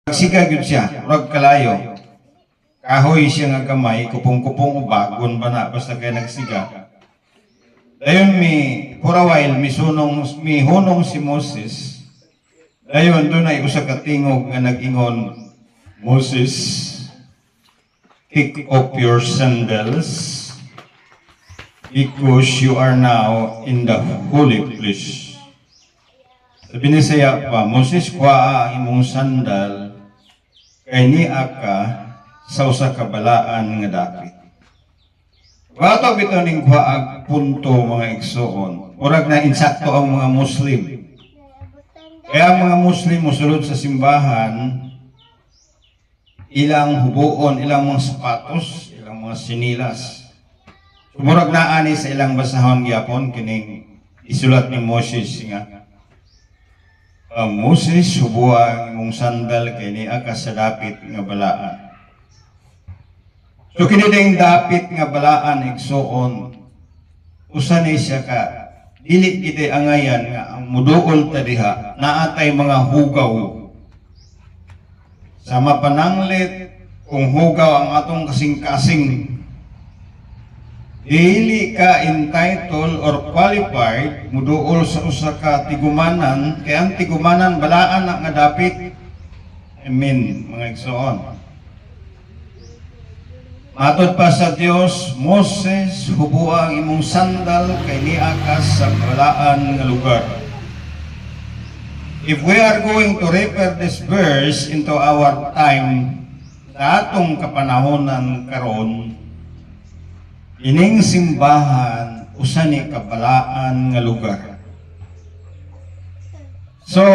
Siga gyud siya, murag kalayo. Kahoy siya nga gamay, kupong-kupong ubagon ba na basta kay nagsiga. Dayon for a while, mi hunong si Moses. Dayon doon ay usa ka tingog nga nag-ingon, Moses, kick off your sandals because you are now in the holy place. Sabi ni saya pa, Moses, kuha imong sandal kay niya ka sa usa ka balaan nga dapit. Wato bitaw ning kuha punto mga igsoon. Murag na insakto ang mga Muslim. Kaya ang mga Muslim mosulod sa simbahan, ilang hubuon, ilang mga sapatos, ilang mga sinilas. Murag na ani sa ilang basahon gyapon kining isulat ni Moses nga Moses, hubuang imong sandal kay niya ka sa dapit nga balaan. So kini ding dapit nga balaan igsoon, usa ni siya ka dili gid angayan nga ang muduol ta diha naatay mga hugaw. Sa mapananglit kung hugaw ang atong kasing-kasing, dili ka entitled or qualified muduol sa usa ka tigumanan, kay ang tigumanan balaan na nga dapit. Amen, mga igsoon. Matod pa sa Dios, Moses, hubuang imong sandal kay niya ka sa balaan nga lugar. If we are going to refer this verse into our time, sa atong kapanahonan karon, ining simbahan usa ni kabalaan nga lugar. So,